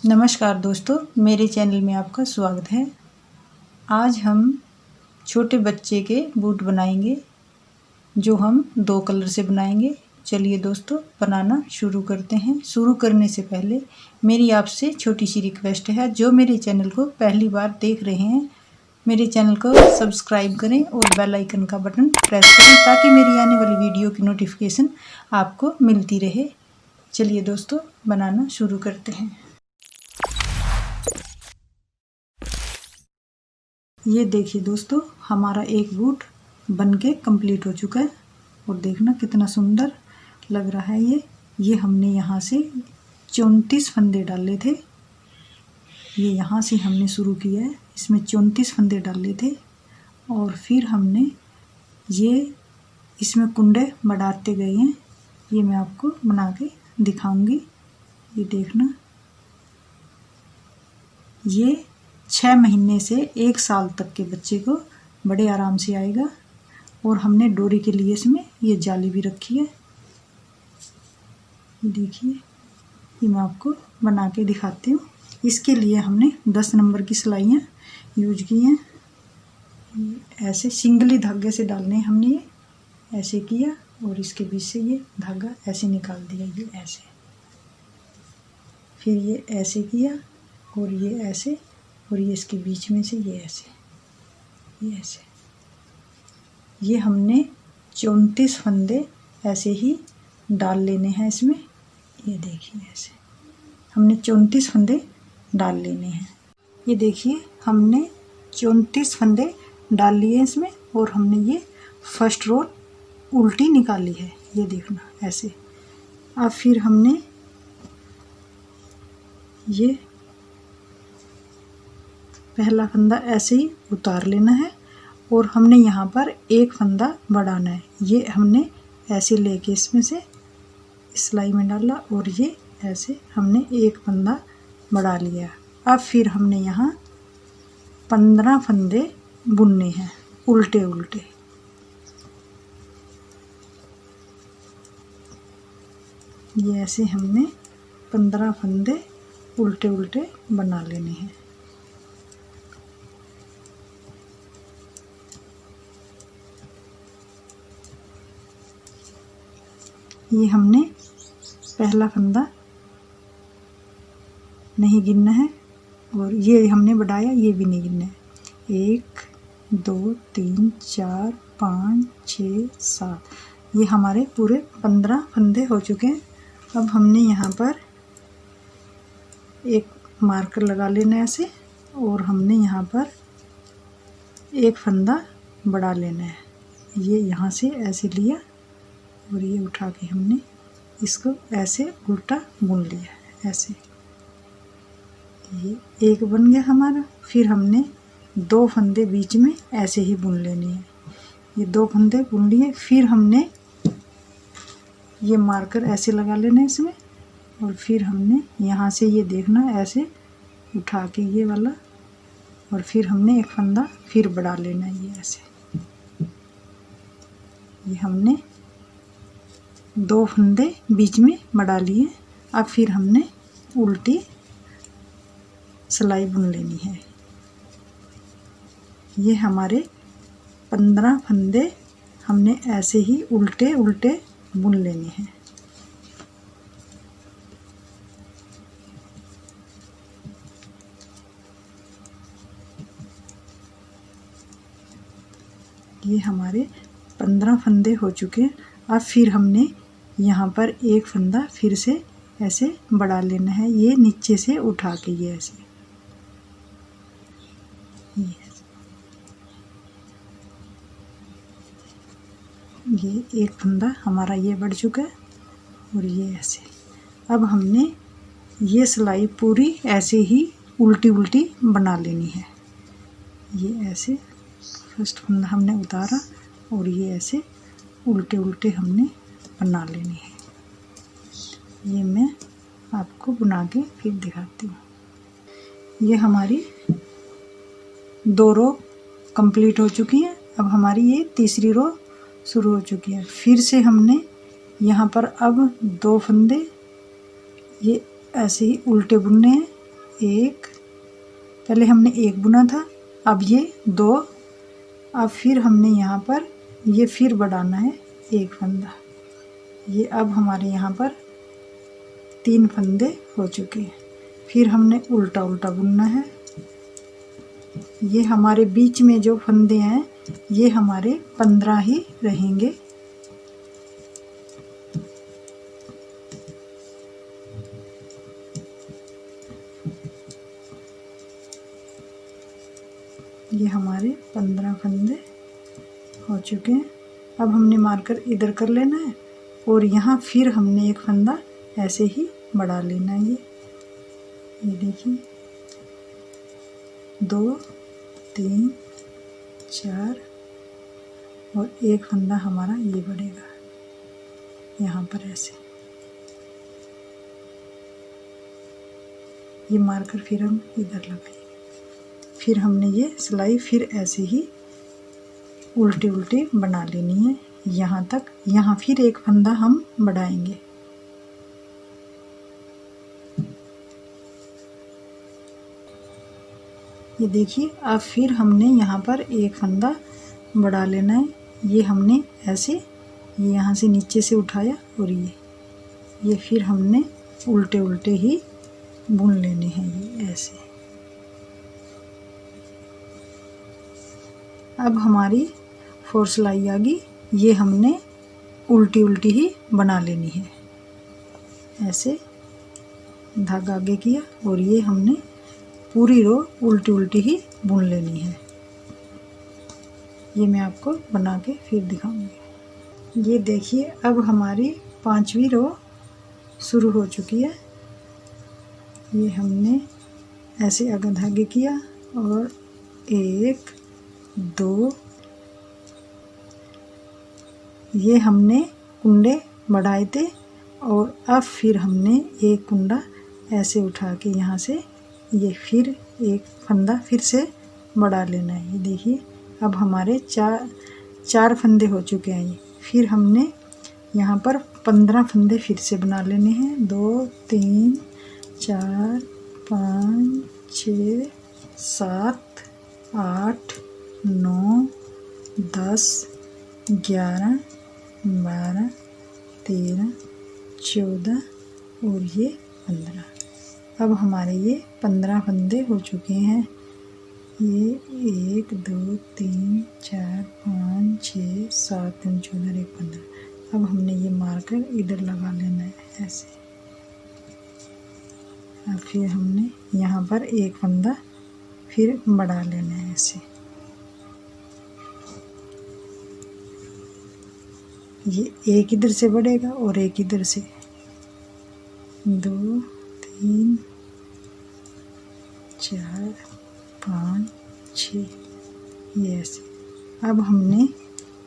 नमस्कार दोस्तों, मेरे चैनल में आपका स्वागत है। आज हम छोटे बच्चे के बूट बनाएंगे जो हम 2 कलर से बनाएंगे। चलिए दोस्तों, बनाना शुरू करते हैं। शुरू करने से पहले मेरी आपसे छोटी सी रिक्वेस्ट है, जो मेरे चैनल को पहली बार देख रहे हैं मेरे चैनल को सब्सक्राइब करें और बेल आइकन का बटन प्रेस करें ताकि मेरी आने वाली वीडियो की नोटिफिकेशन आपको मिलती रहे। चलिए दोस्तों, बनाना शुरू करते हैं। ये देखिए दोस्तों, हमारा एक बूट बनके कंप्लीट हो चुका है और देखना कितना सुंदर लग रहा है। ये हमने यहाँ से 34 फंदे डाले थे। ये यहाँ से हमने शुरू किया है, इसमें 34 फंदे डाले थे और फिर हमने ये इसमें कुंडे बढ़ाते गए हैं। ये मैं आपको बना के दिखाऊंगी। ये देखना, ये 6 महीने से 1 साल तक के बच्चे को बड़े आराम से आएगा। और हमने डोरी के लिए इसमें ये जाली भी रखी है। देखिए, ये मैं आपको बना के दिखाती हूँ। इसके लिए हमने 10 नंबर की सिलाइयाँ यूज की हैं। ऐसे सिंगली धागे से डालने हमने ये ऐसे किया और इसके बीच से ये धागा ऐसे निकाल दिया, ये ऐसे। फिर ये ऐसे किया और ये ऐसे, और ये इसके बीच में से ये ऐसे, ये ऐसे। ये हमने 34 फंदे ऐसे ही डाल लेने हैं इसमें। ये देखिए, ऐसे हमने 34 फंदे डाल लेने हैं। ये देखिए, हमने 34 फंदे डाल लिए इसमें और हमने ये फर्स्ट रो उल्टी निकाली है। ये देखना ऐसे। अब फिर हमने ये पहला फंदा ऐसे ही उतार लेना है और हमने यहाँ पर एक फंदा बढ़ाना है। ये हमने ऐसे लेके इसमें से सिलाई में डाला और ये ऐसे हमने एक फंदा बढ़ा लिया। अब फिर हमने यहाँ 15 फंदे बुनने हैं उल्टे उल्टे। ये ऐसे हमने 15 फंदे उल्टे उल्टे बना लेने हैं। ये हमने पहला फंदा नहीं गिनना है और ये हमने बढ़ाया, ये भी नहीं गिनना है। 1 2 3 4 5 6 7, ये हमारे पूरे 15 फंदे हो चुके हैं। अब हमने यहाँ पर एक मार्कर लगा लेना है ऐसे और हमने यहाँ पर एक फंदा बढ़ा लेना है। ये यहाँ से ऐसे लिया और ये उठा के हमने इसको ऐसे उल्टा बुन लिया ऐसे। ये एक बन गया हमारा। फिर हमने 2 फंदे बीच में ऐसे ही बुन लेने हैं। ये 2 फंदे बुन लिए। फिर हमने ये मार्कर ऐसे लगा लेना है इसमें और फिर हमने यहाँ से ये देखना ऐसे उठा के ये वाला, और फिर हमने एक फंदा फिर बढ़ा लेना है ये ऐसे। ये हमने 2 फंदे बीच में बढ़ा लिए। अब फिर हमने उल्टी सिलाई बुन लेनी है। ये हमारे 15 फंदे हमने ऐसे ही उल्टे उल्टे बुन लेने हैं। ये हमारे 15 फंदे हो चुके हैं। अब फिर हमने यहाँ पर एक फंदा फिर से ऐसे बढ़ा लेना है, ये नीचे से उठा के ये ऐसे। ये एक फंदा हमारा ये बढ़ चुका है और ये ऐसे। अब हमने ये सिलाई पूरी ऐसे ही उल्टी उल्टी बना लेनी है। ये ऐसे फर्स्ट फंदा हमने उतारा और ये ऐसे उल्टे उल्टे हमने बना लेनी है। ये मैं आपको बना के फिर दिखाती हूँ। ये हमारी 2 रो कंप्लीट हो चुकी हैं। अब हमारी ये तीसरी रो शुरू हो चुकी है। फिर से हमने यहाँ पर अब 2 फंदे ये ऐसे ही उल्टे बुनने हैं एक, पहले हमने एक बुना था, अब ये 2, अब फिर हमने यहाँ पर ये फिर बढ़ाना है एक फंदा। ये अब हमारे यहाँ पर 3 फंदे हो चुके हैं। फिर हमने उल्टा उल्टा बुनना है। ये हमारे बीच में जो फंदे हैं ये हमारे 15 ही रहेंगे। ये हमारे 15 फंदे हो चुके हैं। अब हमने मार्कर इधर कर लेना है और यहाँ फिर हमने एक फंदा ऐसे ही बढ़ा लेना है। ये देखिए 2 3 4 और एक फंदा हमारा ये बढ़ेगा यहाँ पर ऐसे। ये मार्कर फिर हम इधर लगाएंगे। फिर हमने ये सिलाई फिर ऐसे ही उल्टी उल्टी बना लेनी है यहाँ तक। यहाँ फिर एक फंदा हम बढ़ाएंगे। ये देखिए अब फिर हमने यहाँ पर एक फंदा बढ़ा लेना है। ये हमने ऐसे ये यहाँ से नीचे से उठाया और ये फिर हमने उल्टे उल्टे ही बुन लेने हैं ये ऐसे। अब हमारी 4 सिलाई आ गई। ये हमने उल्टी उल्टी ही बना लेनी है ऐसे। धागा आगे किया और ये हमने पूरी रो उल्टी उल्टी ही बुन लेनी है। ये मैं आपको बना के फिर दिखाऊंगी। ये देखिए अब हमारी 5वीं रो शुरू हो चुकी है। ये हमने ऐसे आगे धागे किया और 1 2 ये हमने कुंडे बढ़ाए थे और अब फिर हमने एक कुंडा ऐसे उठा के यहाँ से ये फिर एक फंदा फिर से बढ़ा लेना है। ये देखिए अब हमारे 4 फंदे हो चुके हैं। ये फिर हमने यहाँ पर 15 फंदे फिर से बना लेने हैं। 2 3 4 5 6 7 8 9 10 11 12 13 14 और ये 15। अब हमारे ये 15 फंदे हो चुके हैं। ये 1 2 3 4 5 6 7 3 14 1 15। अब हमने ये मार्कर इधर लगा लेना है ऐसे। अब फिर हमने यहाँ पर एक फंदा फिर बढ़ा लेना है ऐसे। ये एक इधर से बढ़ेगा और एक इधर से। 2 3 4 5 6 ये ऐसे। अब हमने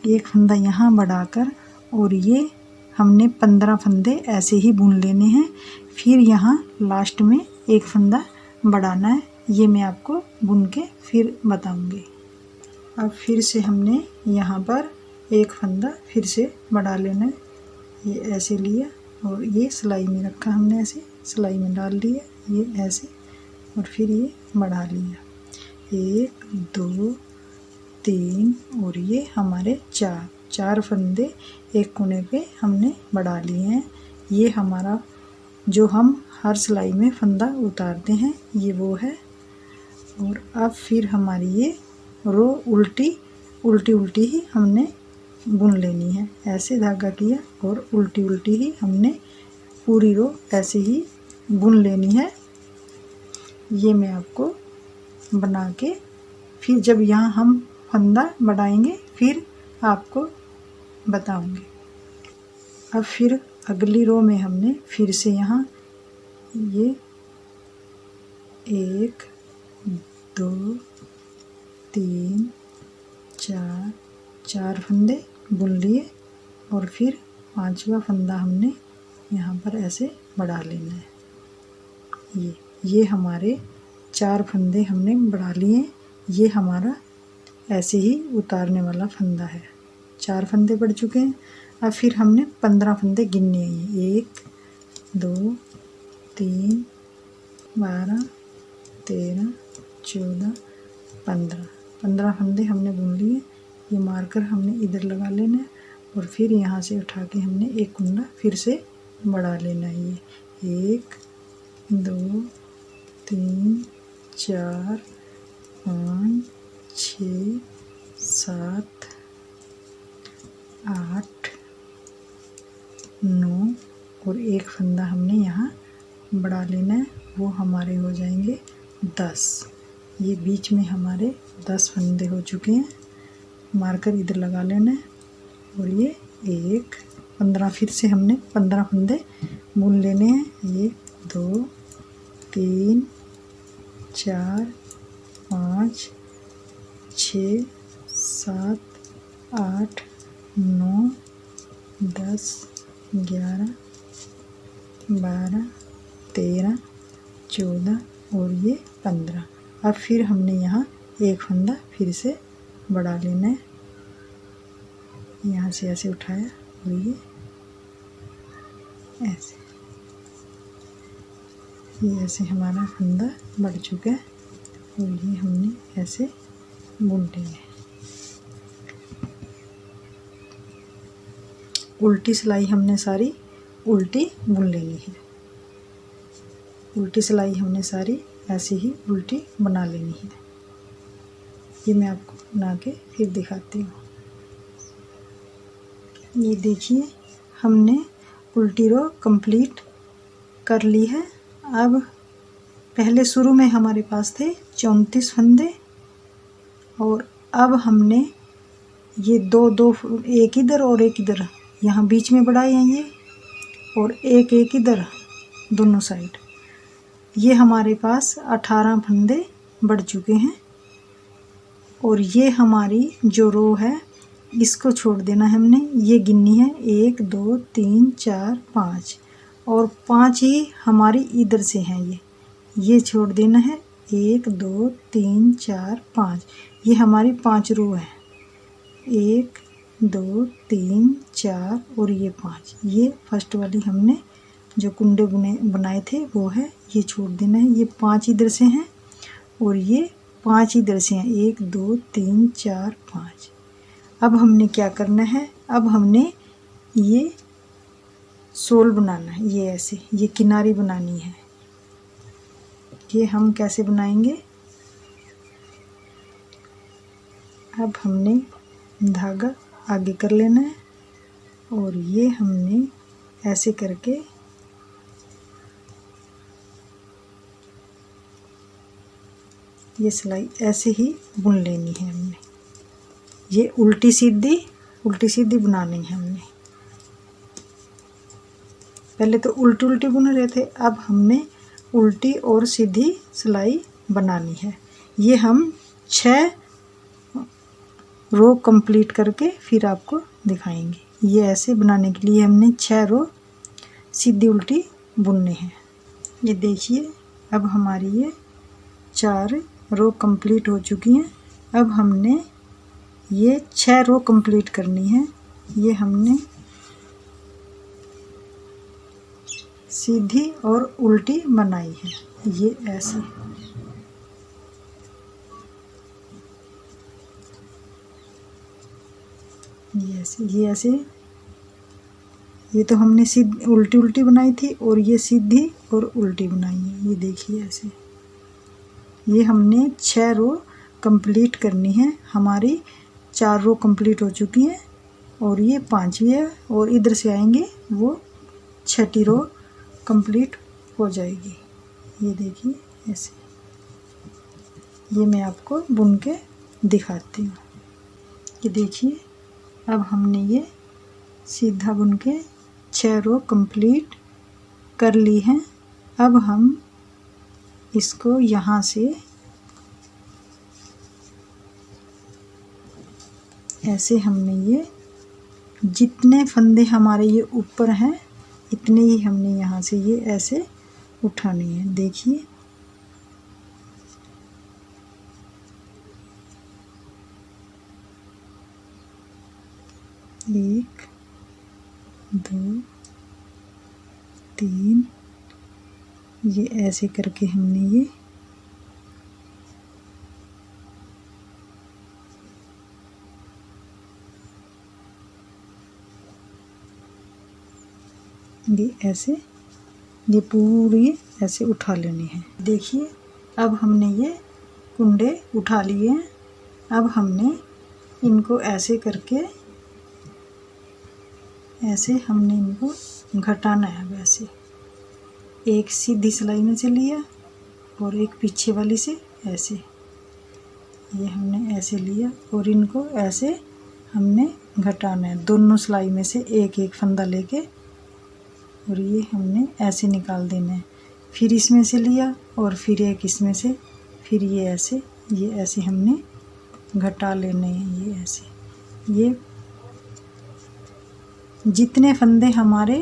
एक फंदा यहाँ बढ़ाकर और ये हमने 15 फंदे ऐसे ही बुन लेने हैं। फिर यहाँ लास्ट में एक फंदा बढ़ाना है। ये मैं आपको बुन के फिर बताऊंगी। अब फिर से हमने यहाँ पर एक फंदा फिर से बढ़ा लेना है। ये ऐसे लिया और ये सिलाई में रखा हमने ऐसे सिलाई में डाल दिया ये ऐसे और फिर ये बढ़ा लिया। 1 2 3 और ये हमारे 4 फंदे एक कोने पे हमने बढ़ा लिए हैं। ये हमारा जो हम हर सिलाई में फंदा उतारते हैं ये वो है। और अब फिर हमारी ये रो उल्टी उल्टी ही हमने बुन लेनी है। ऐसे धागा किया और उल्टी उल्टी ही हमने पूरी रो ऐसे ही बुन लेनी है। ये मैं आपको बना के फिर जब यहाँ हम फंदा बढ़ाएंगे फिर आपको बताऊंगी। अब फिर अगली रो में हमने फिर से यहाँ ये 1 2 3 4 फंदे बुन लिए और फिर 5वां फंदा हमने यहाँ पर ऐसे बढ़ा लेना है। ये हमारे 4 फंदे हमने बढ़ा लिए। ये हमारा ऐसे ही उतारने वाला फंदा है। 4 फंदे बढ़ चुके हैं। अब फिर हमने 15 फंदे गिनने हैं। 1 2 3 12 13, 14, 15 15 फंदे हमने बुन लिए। ये मार्कर हमने इधर लगा लेना है और फिर यहाँ से उठा के हमने एक कुंडा फिर से बढ़ा लेना है। ये 1, 2, 3, 4, 5, 6, 7, 8, 9 और एक फंदा हमने यहाँ बढ़ा लेना है, वो हमारे हो जाएंगे 10। ये बीच में हमारे 10 फंदे हो चुके हैं। मार्कर इधर लगा लेना है और ये 1, 15 फिर से हमने 15 फंदे बुन लेने हैं। 1, 2, 3, 4, 5, 6, 7, 8, 9, 10, 11, 12, 13, 14 और ये 15। अब फिर हमने यहाँ एक फंदा फिर से बढ़ा लेना है। यहाँ से ऐसे उठाया और ये ऐसे, ये ऐसे हमारा फंदा बढ़ चुका है और ये हमने ऐसे बुन लेना है। उल्टी सिलाई हमने सारी उल्टी बुन लेनी है। उल्टी सिलाई हमने सारी ऐसे ही उल्टी बना लेनी है। ये मैं आपको बना के फिर दिखाती हूँ। ये देखिए हमने उल्टी रो कंप्लीट कर ली है। अब पहले शुरू में हमारे पास थे 34 फंदे और अब हमने ये दो एक इधर और एक इधर यहाँ बीच में बढ़ाए हैं ये, और एक इधर दोनों साइड। ये हमारे पास 18 फंदे बढ़ चुके हैं और ये हमारी जो रो है इसको छोड़ देना है हमने। ये गिननी है 1, 2, 3, 4, 5 और 5 ही हमारी इधर से हैं। ये छोड़ देना है। 1, 2, 3, 4, 5 ये हमारी 5 रो है। 1, 2, 3, 4 और ये 5। ये फर्स्ट वाली हमने जो कुंडे बनाए थे वो है, ये छोड़ देना है। ये 5 इधर से हैं और ये 5 इधर से हैं। 1, 2, 3, 4, 5। अब हमने क्या करना है, अब हमने ये सोल बनाना है। ये ऐसे ये किनारी बनानी है। ये हम कैसे बनाएंगे, अब हमने धागा आगे कर लेना है और ये हमने ऐसे करके ये सिलाई ऐसे ही बुन लेनी है हमने। ये उल्टी सीधी बनानी है हमने। पहले तो उल्टी बुन रहे थे, अब हमने उल्टी और सीधी सिलाई बनानी है। ये हम 6 रो कंप्लीट करके फिर आपको दिखाएंगे। ये ऐसे बनाने के लिए हमने 6 रो सीधी उल्टी बुनने हैं। ये देखिए अब हमारी ये 4 रो कंप्लीट हो चुकी हैं। अब हमने ये 6 रो कंप्लीट करनी है। ये हमने सीधी और उल्टी बनाई है। ये ऐसे ये ऐसे ये तो हमने सीधी उल्टी बनाई थी और ये सीधी और उल्टी बनाई है। ये देखिए ऐसे ये हमने 6 रो कंप्लीट करनी है। हमारी 4 रो कंप्लीट हो चुकी हैं और ये 5वीं है और इधर से आएंगे वो 6ठी रो कंप्लीट हो जाएगी। ये देखिए ऐसे, ये मैं आपको बुन के दिखाती हूँ। ये देखिए अब हमने ये सीधा बुन के 6 रो कंप्लीट कर ली हैं। अब हम इसको यहाँ से ऐसे हमने ये जितने फंदे हमारे ये ऊपर हैं इतने ही हमने यहाँ से ये ऐसे उठाने हैं। देखिए 1, 2, 3 ये ऐसे करके हमने ये ये ऐसे, ये पूरी ऐसे उठा लेनी है। देखिए अब हमने ये कुंडे उठा लिए हैं। अब हमने इनको ऐसे करके, ऐसे हमने इनको घटाना है। वैसे एक सीधी सिलाई में से लिया और एक पीछे वाली से ऐसे, ये हमने ऐसे लिया और इनको ऐसे हमने घटाना है। दोनों सिलाई में से एक एक फंदा लेके और ये हमने ऐसे निकाल देना है। फिर इसमें से लिया और फिर एक इसमें से, फिर ये ऐसे हमने घटा लेने हैं। ये ऐसे, ये जितने फंदे हमारे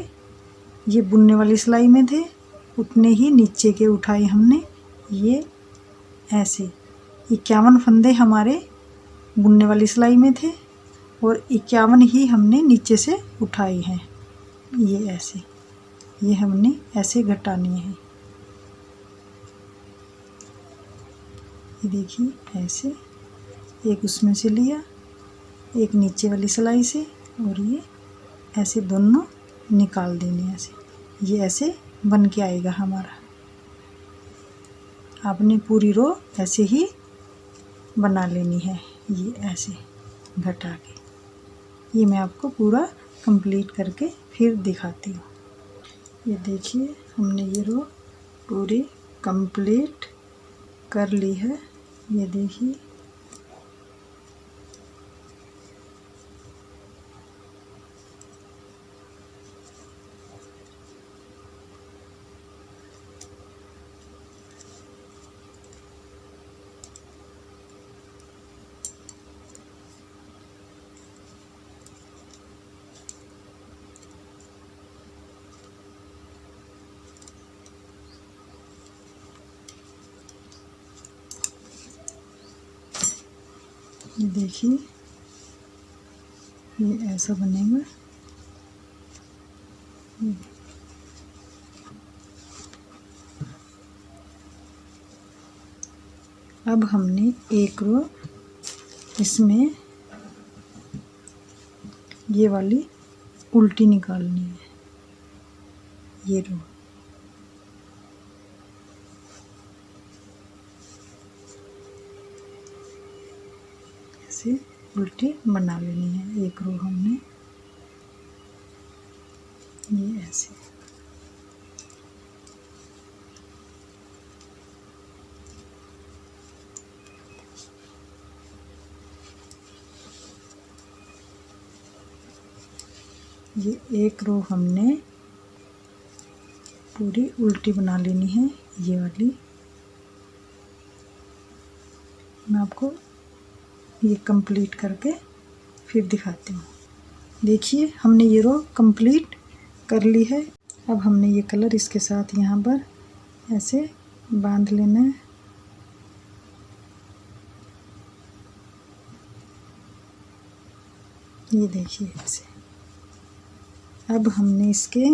ये बुनने वाली सिलाई में थे उतने ही नीचे के उठाए हमने। ये ऐसे 51 फंदे हमारे बुनने वाली सिलाई में थे और 51 ही हमने नीचे से उठाए हैं। ये ऐसे, ये हमने ऐसे घटानी है। ये देखिए ऐसे, एक उसमें से लिया, एक नीचे वाली सिलाई से, और ये ऐसे दोनों निकाल देने ऐसे। ये ऐसे बन के आएगा हमारा। आपने पूरी रो ऐसे ही बना लेनी है। ये ऐसे घटा के, ये मैं आपको पूरा कंप्लीट करके फिर दिखाती हूँ। ये देखिए हमने ये रो पूरी कंप्लीट कर ली है। ये देखिए ये देखिए ये ऐसा बनेगा। अब हमने एक रो इसमें ये वाली उल्टी निकालनी है। ये रो ऐसे उल्टी बना लेनी है। एक रो हमने ये ऐसे, ये एक रो हमने पूरी उल्टी बना लेनी है। ये वाली मैं आपको ये कंप्लीट करके फिर दिखाती हूँ। देखिए हमने ये रो कंप्लीट कर ली है। अब हमने ये कलर इसके साथ यहाँ पर ऐसे बांध लेना है। ये देखिए ऐसे। अब हमने इसके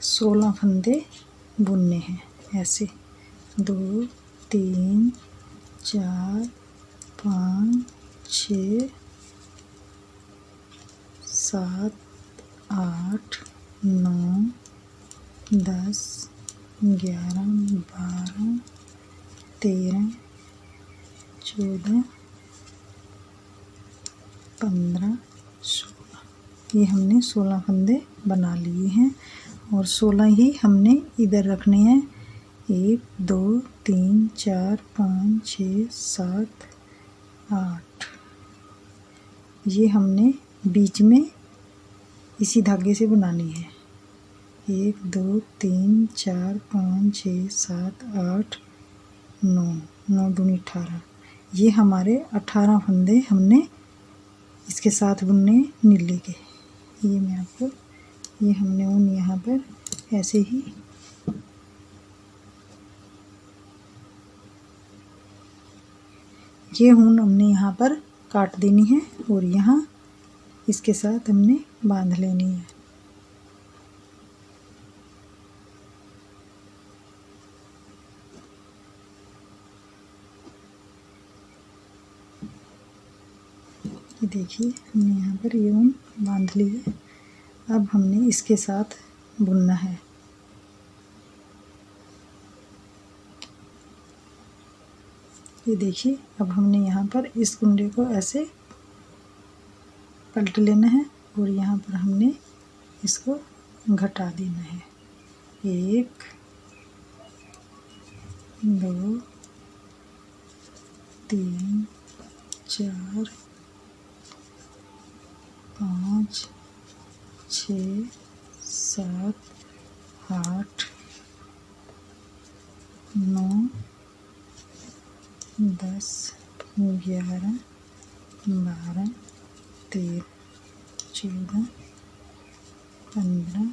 सोलह फंदे बुनने हैं। ऐसे 2 3 4 5 6 7 8 9 10 11 12 13 14 15 16। ये हमने 16 फंदे बना लिए हैं और 16 ही हमने इधर रखने हैं। 1 2 3 4 5 6 7 8। ये हमने बीच में इसी धागे से बनानी है। 1 2 3 4 5 6 7 8 9 9 दूनी 18। ये हमारे 18 फंदे हमने इसके साथ बुनने नीले के। ये मैं आपको, ये हमने ऊन यहाँ पर ऐसे ही ये ऊन हमने यहाँ पर काट देनी है और यहाँ इसके साथ हमने बांध लेनी है। ये देखिए हमने यहाँ पर ये ऊन बांध ली है। अब हमने इसके साथ बुनना है। ये देखिए अब हमने यहाँ पर इस कुंडे को ऐसे पलट लेना है और यहाँ पर हमने इसको घटा देना है। 1 2 3 4 5 6 7 8 9 10 11 12 13 14 15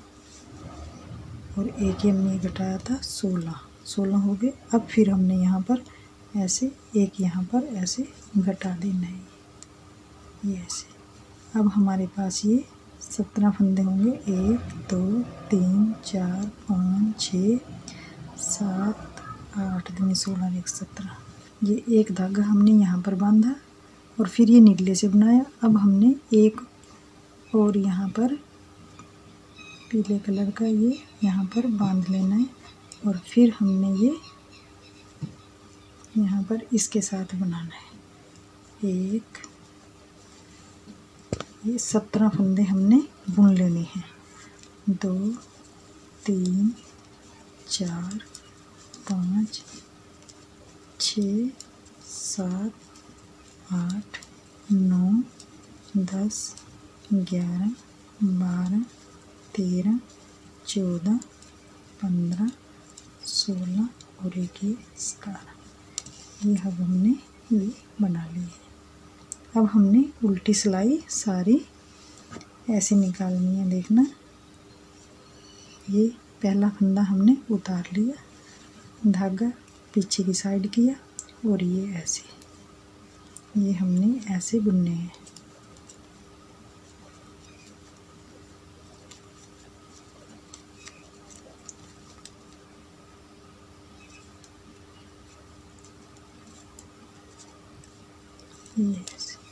और एक ये हमने घटाया था 16 हो गए। अब फिर हमने यहाँ पर ऐसे एक यहाँ पर ऐसे घटा देना है, ये ऐसे। अब हमारे पास ये 17 फंदे होंगे। 1 2 3 4 5 6 7 8 दूनी 16 1 17। ये एक धागा हमने यहाँ पर बांधा और फिर ये नीले से बनाया। अब हमने एक और यहाँ पर पीले कलर का ये यहाँ पर बांध लेना है और फिर हमने ये यहाँ पर इसके साथ बनाना है। ये 17 फंदे हमने बुन लेने हैं। 2 3 4 5 6 7 8 9 10 11 12 13 14 15 16 और एक ये 17। ये अब हमने ये बना ली है। अब हमने उल्टी सिलाई सारी ऐसे निकालनी है। देखना ये पहला फंदा हमने उतार लिया, धागा पीछे की साइड किया और ये ऐसे, ये हमने ऐसे बुनने हैं। ये ऐसे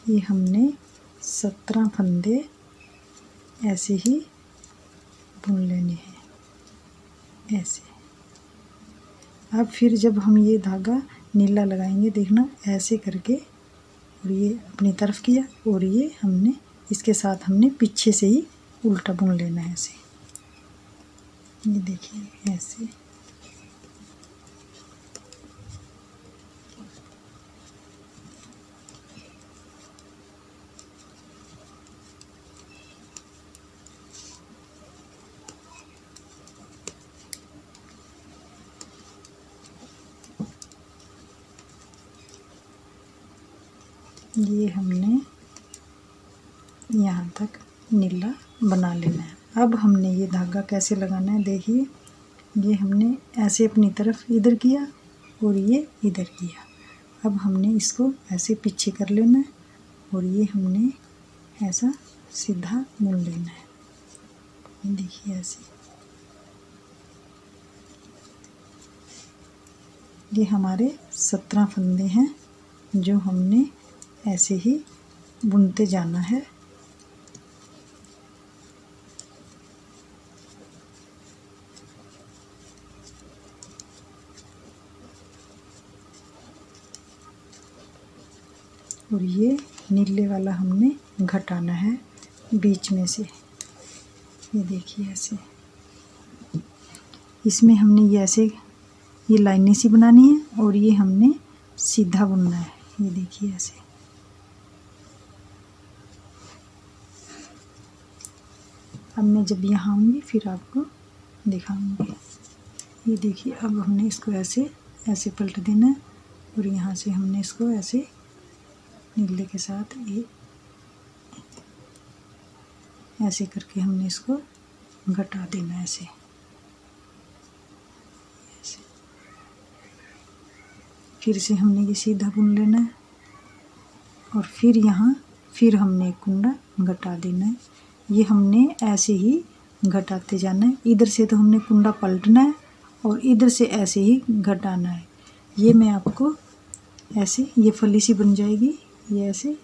ये हमने 17 फंदे ऐसे ही बुन लेने हैं ऐसे। अब फिर जब हम ये धागा नीला लगाएंगे, देखना ऐसे करके, और ये अपनी तरफ किया और ये हमने इसके साथ हमने पीछे से ही उल्टा बुन लेना है ऐसे। ये देखिए ऐसे। ये हमने यहाँ तक नीला बना लेना है। अब हमने ये धागा कैसे लगाना है, देखिए ये हमने ऐसे अपनी तरफ इधर किया और ये इधर किया। अब हमने इसको ऐसे पीछे कर लेना है और ये हमने ऐसा सीधा बुन लेना है। ये देखिए ऐसे। ये हमारे 17 फंदे हैं जो हमने ऐसे ही बुनते जाना है। और ये नीले वाला हमने घटाना है बीच में से। ये देखिए ऐसे, इसमें हमने ये ऐसे ये लाइनें सी बनानी है और ये हमने सीधा बुनना है। ये देखिए ऐसे। अब मैं जब यहाँ आऊँगी फिर आपको दिखाऊंगी। ये देखिए अब हमने इसको ऐसे ऐसे पलट देना है और यहाँ से हमने इसको ऐसे नीले के साथ ये ऐसे करके हमने इसको घटा देना ऐसे। फिर से हमने ये सीधा बुन लेना है और फिर यहाँ फिर हमने एक कुंडा घटा देना है। ये हमने ऐसे ही घटाते जाना है। इधर से तो हमने कुंडा पलटना है और इधर से ऐसे ही घटाना है। ये मैं आपको ऐसे, ये फली सी बन जाएगी, ये ऐसे,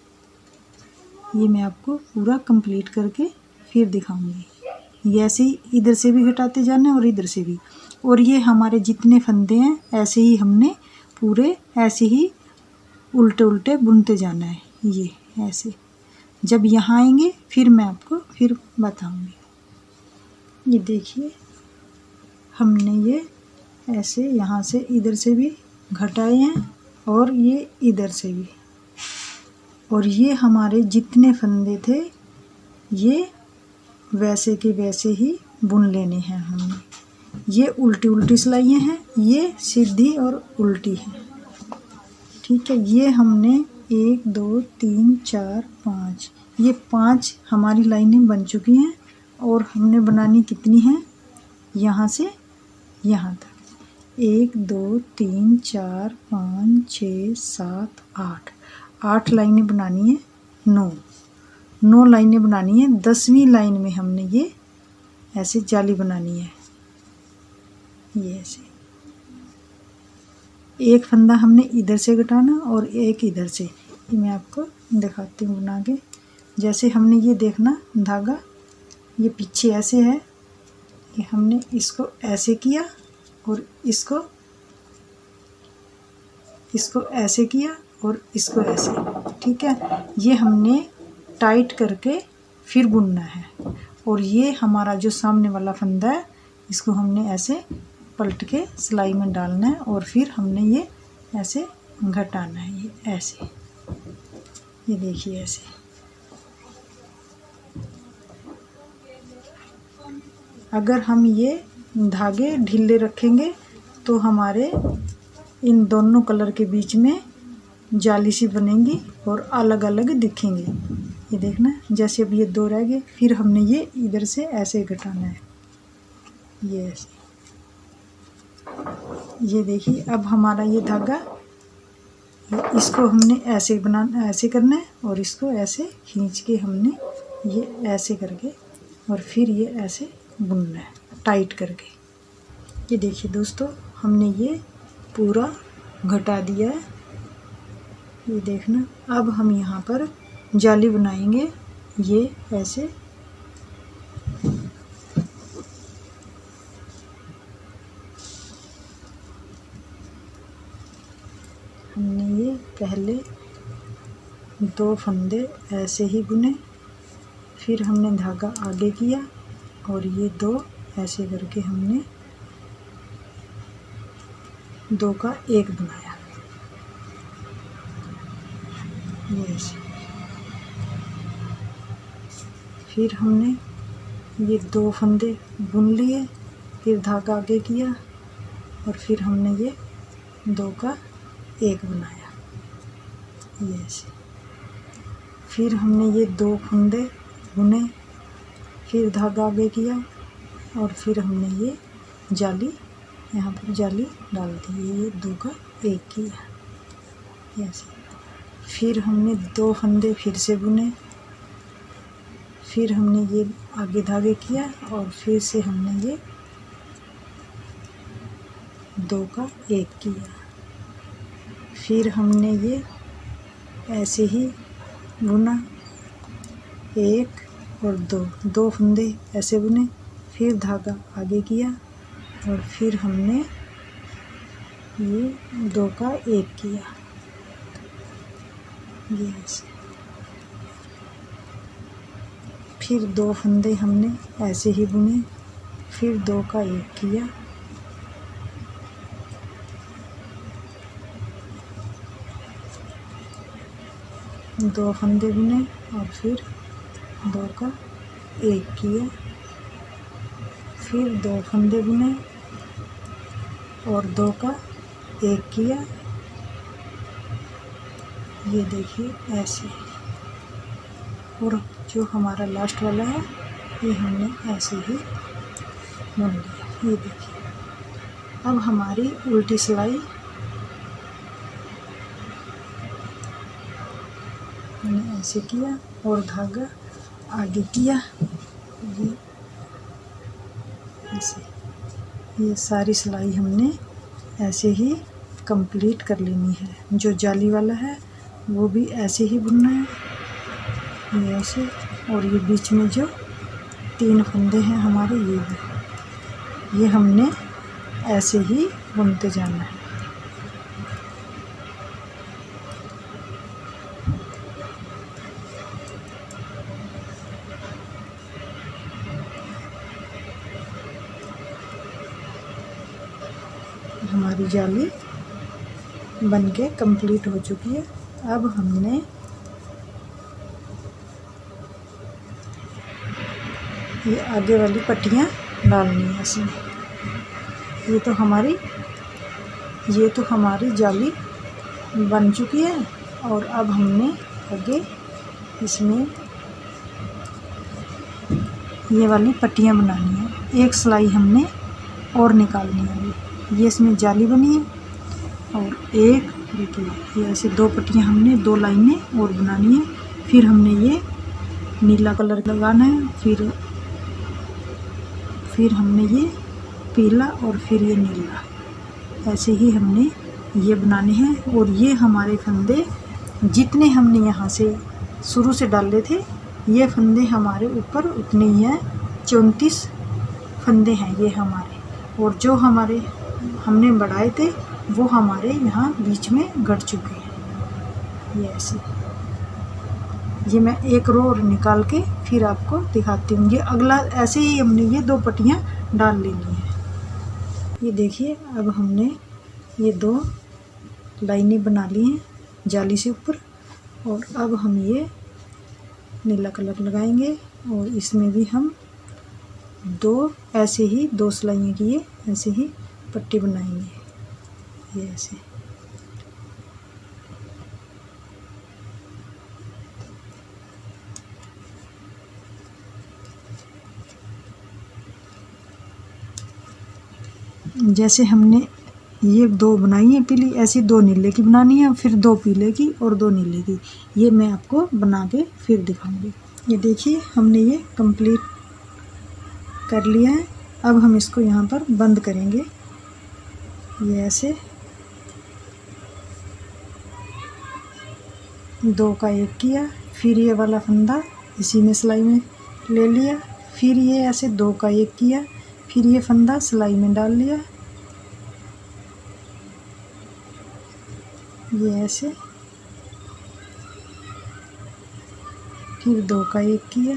ये मैं आपको पूरा कंप्लीट करके फिर दिखाऊंगी। ये ऐसे ही इधर से भी घटाते जाना है और इधर से भी। और ये हमारे जितने फंदे हैं ऐसे ही हमने पूरे ऐसे ही उल्टे उल्टे बुनते जाना है। ये ऐसे जब यहाँ आएंगे फिर मैं आपको फिर बताऊंगी। ये देखिए हमने ये ऐसे यहाँ से इधर से भी घटाए हैं और ये इधर से भी, और ये हमारे जितने फंदे थे ये वैसे के वैसे ही बुन लेने हैं हमने। ये उल्टी उल्टी सिलाइयाँ हैं, ये सीधी और उल्टी है, ठीक है। ये हमने 1 2 3 4 5, ये 5 हमारी लाइनें बन चुकी हैं। और हमने बनानी कितनी हैं, यहाँ से यहाँ तक 1 2 3 4 5 6 7 8 लाइनें बनानी है। 9 लाइनें बनानी है। 10वीं लाइन में हमने ये ऐसे जाली बनानी है। ये ऐसे एक फंदा हमने इधर से घटाना और एक इधर से। ये मैं आपको दिखाती हूँ बना के। जैसे हमने ये देखना धागा ये पीछे ऐसे है, ये हमने इसको ऐसे किया और इसको ऐसे किया और इसको ऐसे, ठीक है। ये हमने टाइट करके फिर बुनना है। और ये हमारा जो सामने वाला फंदा है इसको हमने ऐसे पलट के सिलाई में डालना है और फिर हमने ये ऐसे घटाना है। ये ऐसे, ये देखिए ऐसे। अगर हम ये धागे ढीले रखेंगे तो हमारे इन दोनों कलर के बीच में जाली सी बनेंगी और अलग अलग दिखेंगे। ये देखना, जैसे अब ये 2 रह गए, फिर हमने ये इधर से ऐसे घटाना है। ये ऐसे, ये देखिए अब हमारा ये धागा, इसको हमने ऐसे बनाना, ऐसे करना है और इसको ऐसे खींच के हमने ये ऐसे करके और फिर ये ऐसे बुनना है टाइट करके। ये देखिए दोस्तों हमने ये पूरा घटा दिया है। ये देखना, अब हम यहाँ पर जाली बनाएंगे। ये ऐसे हमने ये पहले 2 फंदे ऐसे ही बुने, फिर हमने धागा आगे किया और ये 2 ऐसे करके हमने 2 का 1 बनाया। ये ऐसे, फिर हमने ये 2 फंदे बुन लिए, फिर धागा आगे किया और फिर हमने ये 2 का 1 बनाया। ये ऐसे, फिर हमने ये 2 फंदे बुने, फिर धागा आगे किया और फिर हमने ये जाली, यहाँ पर जाली डाल दी। ये 2 का 1 किया ऐसे, फिर हमने 2 फंदे फिर से बुने, फिर हमने ये आगे धागे किया और फिर से हमने ये 2 का 1 किया। फिर हमने ये ऐसे ही बुना, 1 और 2 फंदे ऐसे बुने, फिर धागा आगे किया और फिर हमने ये 2 का 1 किया। ये ऐसे, फिर 2 फंदे हमने ऐसे ही बुने, फिर 2 का 1 किया, दो फंदे बुने और फिर 2 का 1 किया, फिर 2 फंदे बुने और 2 का 1 किया। ये देखिए ऐसे, और जो हमारा लास्ट वाला है ये हमने ऐसे ही बुन लिया। ये देखिए अब हमारी उल्टी सिलाई मैंने ऐसे किया और धागा आगे किया, ये ऐसे ये सारी सिलाई हमने ऐसे ही कंप्लीट कर लेनी है। जो जाली वाला है वो भी ऐसे ही बुनना है, ये ऐसे। और ये बीच में जो 3 फंदे हैं हमारे, ये हमने ऐसे ही बुनते जाना है। हमारी जाली बन के कंप्लीट हो चुकी है। अब हमने ये आगे वाली पट्टियाँ डालनी है इसमें। ये तो हमारी जाली बन चुकी है। और अब हमने आगे इसमें ये वाली पट्टियाँ बनानी है। एक सिलाई हमने और निकालनी है। अभी ये इसमें जाली बनी है और एक देखिए ये ऐसे 2 पट्टियाँ हमने 2 लाइनें और बनानी है। फिर हमने ये नीला कलर लगाना है, फिर हमने ये पीला और फिर ये नीला, ऐसे ही हमने ये बनाने हैं। और ये हमारे फंदे जितने हमने यहाँ से शुरू से डाले थे, ये फंदे हमारे ऊपर उतने ही हैं। 34 फंदे हैं ये हमारे। और जो हमने बढ़ाए थे वो हमारे यहाँ बीच में गड़ चुके हैं। ये ऐसे, ये मैं एक रो और निकाल के फिर आपको दिखाती हूँ। ये अगला ऐसे ही हमने ये 2 पट्टियाँ डाल लेनी है। ये देखिए अब हमने ये 2 लाइनें बना ली हैं जाली से ऊपर। और अब हम ये नीला कलर लगाएंगे और इसमें भी हम 2 ऐसे ही 2 सिलाइयाँ किए ऐसे ही पट्टी बनाएंगे, ये ऐसे। जैसे हमने ये 2 बनाई है पीली, ऐसी 2 नीले की बनानी है, फिर 2 पीले की और 2 नीले की। ये मैं आपको बना के फिर दिखाऊंगी। ये देखिए हमने ये कंप्लीट कर लिया है। अब हम इसको यहाँ पर बंद करेंगे, ये ऐसे 2 का 1 किया, फिर ये वाला फंदा इसी में सिलाई में ले लिया, फिर ये ऐसे 2 का 1 किया, फिर ये फंदा सिलाई में डाल लिया, ये ऐसे, फिर 2 का 1 किया।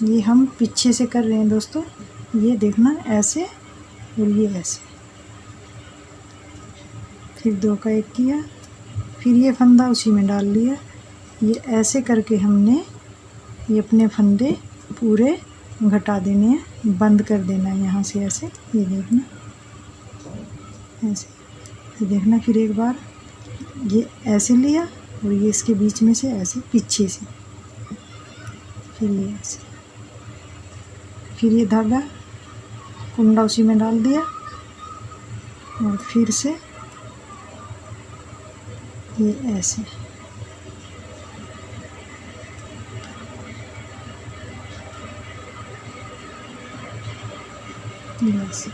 ये हम पीछे से कर रहे हैं दोस्तों, ये देखना ऐसे और ये ऐसे, फिर 2 का 1 किया, फिर ये फंदा उसी में डाल लिया। ये ऐसे करके हमने ये अपने फंदे पूरे घटा देने हैं, बंद कर देना है यहाँ से ऐसे। ये देखना ऐसे, ये देखना फिर एक बार ये ऐसे लिया और ये इसके बीच में से ऐसे पीछे से, फिर ये ऐसे, फिर ये धागा कुंडा उसी में डाल दिया और फिर से ये ऐसे, ऐसे।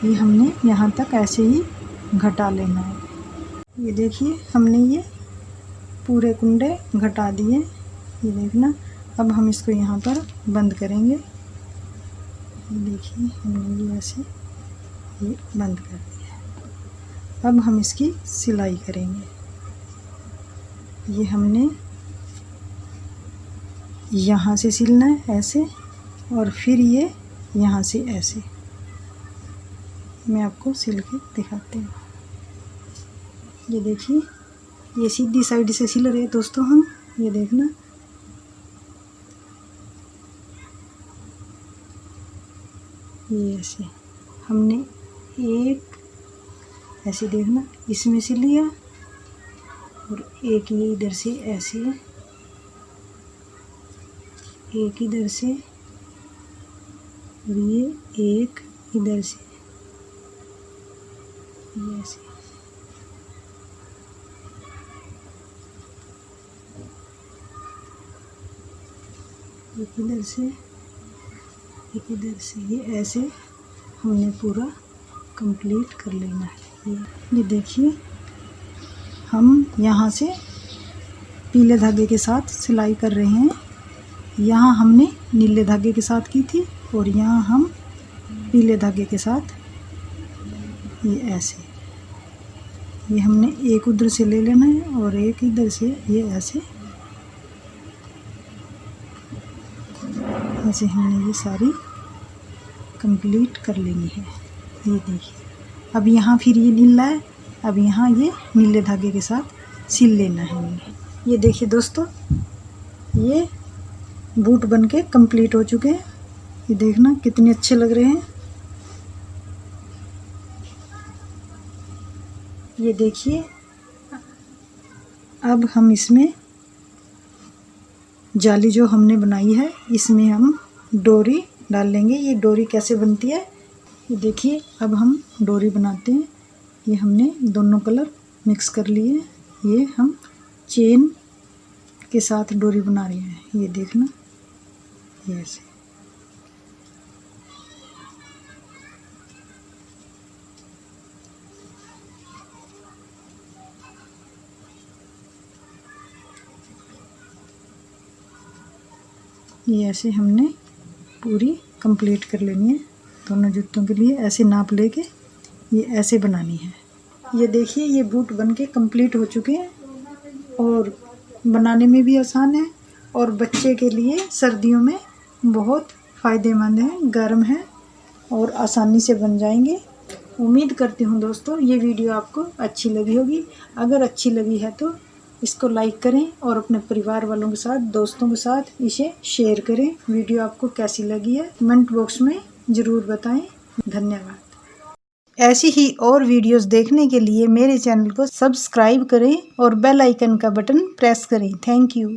ये हमने यहाँ तक ऐसे ही घटा लेना है। ये देखिए हमने ये पूरे कुंडे घटा दिए, ये देखना। अब हम इसको यहाँ पर बंद करेंगे। ये देखिए हमने ये ऐसे ये बंद कर दिया। अब हम इसकी सिलाई करेंगे। ये हमने यहाँ से सिलना है ऐसे, और फिर ये यहाँ से ऐसे। मैं आपको सिल के दिखाती हूँ। ये देखिए ये सीधी साइड से सिल रहे हैं दोस्तों हम, ये देखना। ये ऐसे हमने एक ऐसे देखना इसमें से लिया और एक ये इधर से ऐसे, एक इधर से और ये एक इधर से, ये ऐसे। एक इधर से एक इधर से ये ऐसे हमने पूरा कंप्लीट कर लेना है। ये देखिए हम यहाँ से पीले धागे के साथ सिलाई कर रहे हैं। यहाँ हमने नीले धागे के साथ की थी और यहाँ हम पीले धागे के साथ ये ऐसे, ये हमने एक उधर से ले लेना है और एक इधर से ये ऐसे ऐसे हमने ये सारी कंप्लीट कर लेनी है। ये देखिए अब यहाँ फिर ये नीला है, अब यहाँ ये नीले धागे के साथ सिल लेना है हमने। ये देखिए दोस्तों ये बूट बनके कंप्लीट हो चुके हैं। ये देखना कितने अच्छे लग रहे हैं। ये देखिए अब हम इसमें जाली जो हमने बनाई है इसमें हम डोरी डाल लेंगे। ये डोरी कैसे बनती है ये देखिए। अब हम डोरी बनाते हैं। ये हमने दोनों कलर मिक्स कर लिए। ये हम चेन के साथ डोरी बना रहे हैं। ये देखना ये ऐसे। ये ऐसे हमने पूरी कंप्लीट कर लेनी है। दोनों जूतों के लिए ऐसे नाप लेके ये ऐसे बनानी है। ये देखिए ये बूट बनके कंप्लीट हो चुके हैं और बनाने में भी आसान है और बच्चे के लिए सर्दियों में बहुत फ़ायदेमंद है, गर्म है और आसानी से बन जाएंगे। उम्मीद करती हूँ दोस्तों ये वीडियो आपको अच्छी लगी होगी। अगर अच्छी लगी है तो इसको लाइक करें और अपने परिवार वालों के साथ, दोस्तों के साथ इसे शेयर करें। वीडियो आपको कैसी लगी है कमेंट बॉक्स में ज़रूर बताएं। धन्यवाद। ऐसी ही और वीडियोस देखने के लिए मेरे चैनल को सब्सक्राइब करें और बेल आइकन का बटन प्रेस करें। Thank you.